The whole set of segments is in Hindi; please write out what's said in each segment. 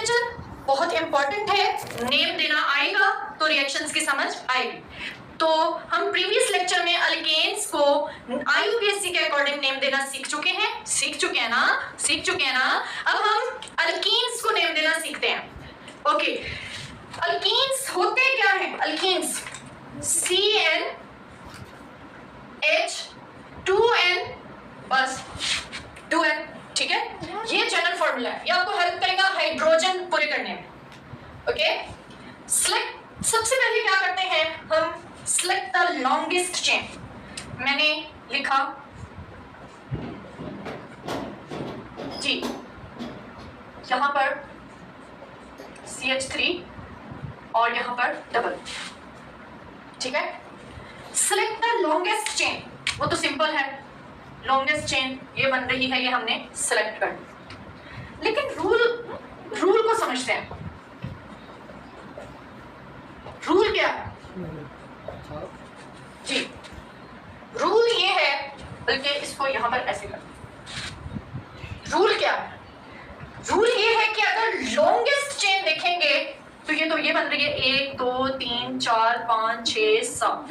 लेक्चर बहुत इंपॉर्टेंट है, नेम देना आएगा तो रिएक्शंस की समझ आएगी। तो हम प्रीवियस लेक्चर में अल्केन्स को आईयूपीएससी के अकॉर्डिंग नेम देना सीख चुके हैं ना। अब हम अल्कीन्स को नेम देना सीखते हैं। ओके, अल्कीन्स होते क्या हैं? अल्कीन्स CN H2N, बस 2N, ठीक है। ये जनरल फॉर्मूला है, ये आपको हेल्प करेगा हाइड्रोजन पूरे करने में। ओके, सिलेक्ट, सबसे पहले क्या करते हैं हम? Select the longest chain. मैंने लिखा जी, यहां पर CH3 और यहां पर डबल, ठीक है। सिलेक्ट द लॉन्गेस्ट चेन, वो तो सिंपल है, लॉन्गेस्ट चेन ये बन रही है, ये हमने सिलेक्ट कर ली। लेकिन रूल को समझते हैं। रूल क्या है जी? रूल ये है, बल्कि इसको यहां पर ऐसे कर। रूल क्या है? रूल ये है कि अगर लॉन्गेस्ट चेन देखेंगे तो ये बन रही है 1 2 3 4 5 6 7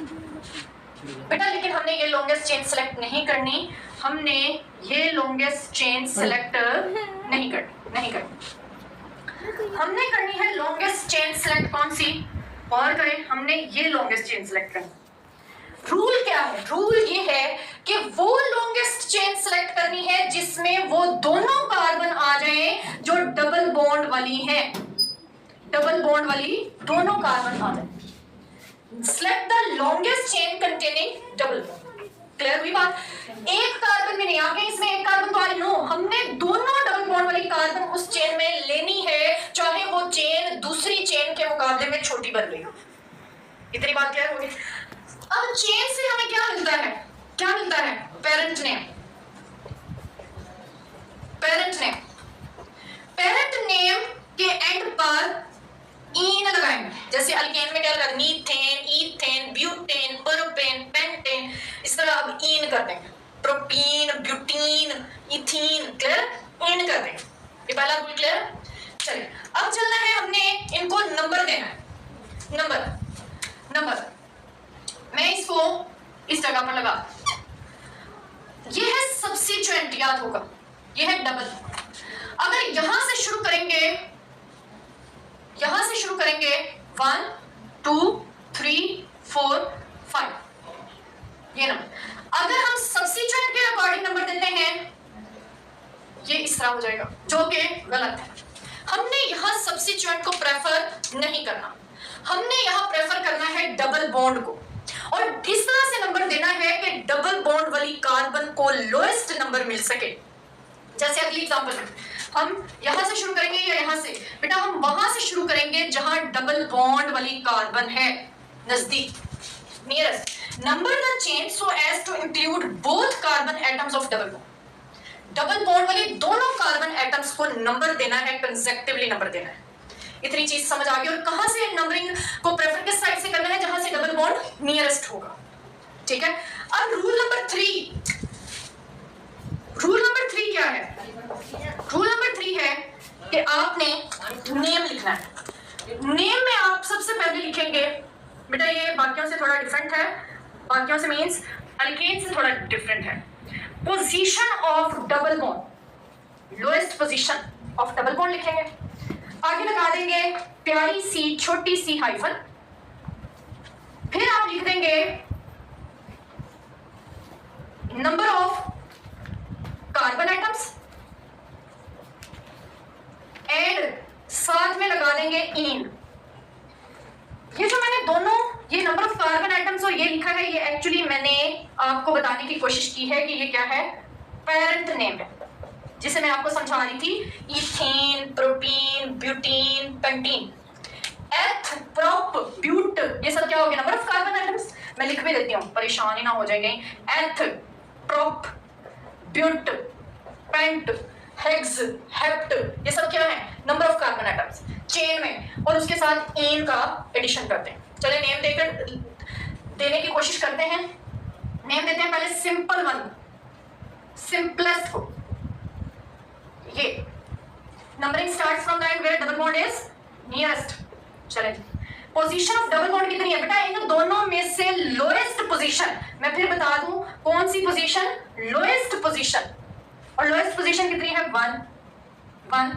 बेटा। लेकिन हमने ये लॉन्गेस्ट चेन सेलेक्ट नहीं करनी, हमने ये लॉन्गेस्ट चेन सेलेक्ट नहीं करनी। हमने करनी है लॉन्गेस्ट चेन सेलेक्ट कौन सी? और करें, हमने ये लॉन्गेस्ट चेन सेलेक्ट करनी। रूल क्या है? रूल ये है कि वो लॉन्गेस्ट चेन सेलेक्ट करनी है जिसमें वो दोनों कार्बन आ जाएं जो डबल बॉन्ड वाली हैं, डबल बॉन्ड वाली दोनों कार्बन आ जाएं। Select the longest chain containing double bond. Clear हुई बात? एक कार्बन में नहीं, आगे इसमें एक कार्बन तो आ नो, हमने दोनों डबल बॉन्ड वाली कार्बन उस चेन में लेनी है, चाहे वो चेन दूसरी चेन के मुकाबले में छोटी बन रही हो। इतनी बात क्लियर होगी? अब चेन से हमें क्या मिलता है? Parent name. पेरेंट नेम के एंड पर ईन लगाएंगे। जैसे अल्केन में क्या लगा? Methane, ethane, butane, propane, pentane, इस तरह अब ईन कर देंगे। Propene, butene, ethene, clear? Ene कर देंगे। ये पहला रूल क्लियर? चलिए, अब चलना है, हमने इनको नंबर देना है। नंबर मैं इसको इस जगह पर लगा, ये है सब्स्टिट्यूएंट, याद होगा, ये है डबल। अगर यहां से शुरू करेंगे 1 2 3 4 5, ये नंबर। अगर हम सब्स्टिट्यूएंट के अकॉर्डिंग नंबर देते हैं, ये इस तरह हो जाएगा, जो कि गलत है। हमने यहां सब्स्टिट्यूएंट को प्रेफर नहीं करना, हमने यहां प्रेफर करना है डबल बॉन्ड को, और इस तरह से नंबर देना है कि डबल बॉन्ड वाली कार्बन को लोएस्ट नंबर मिल सके। जैसे अगली एग्जांपल में हम यहां से शुरू करेंगे या यहां से? बेटा हम वहां से शुरू करेंगे जहां डबल बॉन्ड वाली कार्बन है, नजदीक, nearest. Number the chain so as to include both carbon atoms of double bond. Double bond वाली दोनों कार्बन एटम्स को नंबर देना है, कंसेक्टिवली नंबर देना है। इतनी चीज समझ आ गई? और कहां से नंबरिंग को प्रेफर किस साइड से करना है? जहां से डबल बॉन्ड नियरेस्ट होगा, ठीक है। अब रूल नंबर 3 क्या है? रूल नंबर 3 है कि आपने नेम लिखना है। नेम में आप सबसे पहले लिखेंगे, बेटा ये बाकियों से थोड़ा डिफरेंट है, बाकियों से मींस अल्केन से थोड़ा डिफरेंट है। Position of double bond, lowest position of double bond लिखेंगे। आगे लगा देंगे प्यारी सी छोटी सी हाइफन, फिर आप लिख देंगे number of carbon atoms and साथ में लगा देंगे इन। ये जो मैंने दोनों, ये नंबर ऑफ कार्बन एटम्स और ये लिखा है, ये एक्चुअली मैंने आपको बताने की कोशिश की है कि ये क्या है, पेरेंट नेम है, जिसे मैं आपको समझा रही थी। इथेन, प्रोपीन, ब्यूटीन, पेंटीन, एथ, प्रोप, ब्यूट, ये सब क्या हो गया, नंबर ऑफ कार्बन एटम्स। मैं लिख भी देती हूँ, परेशान ही ना हो जाएंगे। Eth, prop, but, pent, hex, hept, ये सब क्या है, number of carbon atoms chain में, और उसके साथ इन का एडिशन करते हैं। चलिए नेम देकर देने की कोशिश करते हैं। नेम देते हैं पहले सिंपल वन, सिंपलेस्ट को, ये numbering starts from the end where double bond is nearest. चले, पोजीशन ऑफ डबल बॉन्ड कितनी है बेटा? इन दोनों में से लोएस्ट पोजीशन, मैं फिर बता दूं कौन सी पोजीशन? Lowest position. और लोएस्ट पोजीशन कितनी है? 1 1।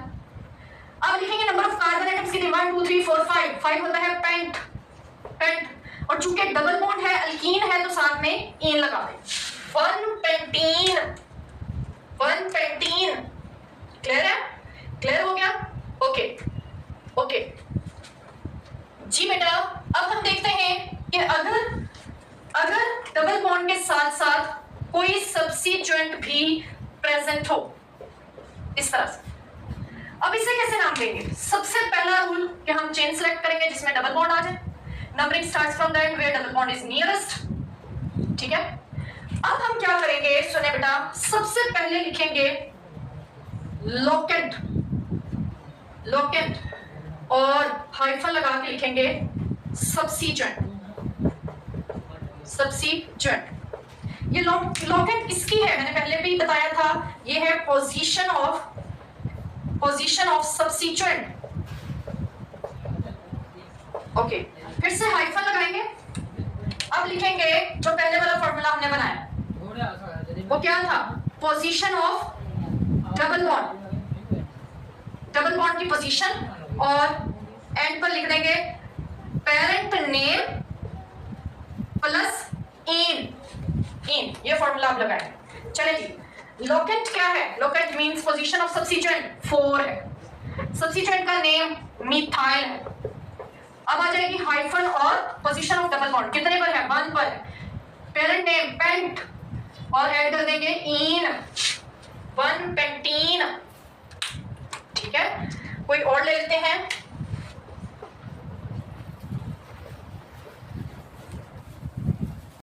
अब लिखेंगे नंबर ऑफ कार्बन एटम्स कितने? 1 2 3 4 5। 5 होता है पेंट, पेंट। और चूंकि डबल बॉन्ड है, अल्कीन है, तो साथ में इन लगा दें। 1 पेंटीन, 1 पेंटीन। क्लियर है? क्लियर हो गया? ओके ओके जी बेटा। अब हम देखते हैं कि अगर डबल बॉन्ड के साथ साथ कोई सब्स्टिट्यूएंट भी प्रेजेंट हो, इस तरह से। अब इसे कैसे नाम देंगे? सबसे पहला रूल कि हम चेन सेलेक्ट करेंगे जिसमें डबल बॉन्ड आ जाए। Numbering starts from the end where double bond is nearest. ठीक है, अब हम क्या करेंगे? सुने बेटा, सबसे पहले लिखेंगे लोकेंट, लोकेंट, और हाइफन लगा के लिखेंगे सब्स्टिट्यूएंट, सब्स्टिट्यूएंट। ये लोकेंट किसकी है? मैंने पहले भी बताया था, ये है पोजीशन ऑफ सब्स्टिट्यूएंट। ओके, फिर से हाइफन लगाएंगे। अब लिखेंगे जो पहले वाला फॉर्मूला हमने बनाया, वो क्या था? Position of double bond, double bond की पोजीशन, और एंड पर लिख देंगे पेरेंट नेम प्लस इन, इन। ये फॉर्मूला आप लगाएं। चले जी, लोकेंट क्या है? Locant means position of substituent 4 है। सब्स्टिट्यूएंट का नेम मिथाइल है। अब आ जाएगी हाइफन और पोजीशन ऑफ डबल बॉन्ड कितने पर है? 1 पर है। पेरेंट नेम पेंट, और ऐड कर देंगे इन, 1 पेंटीन। ठीक है, कोई और ले लेते हैं।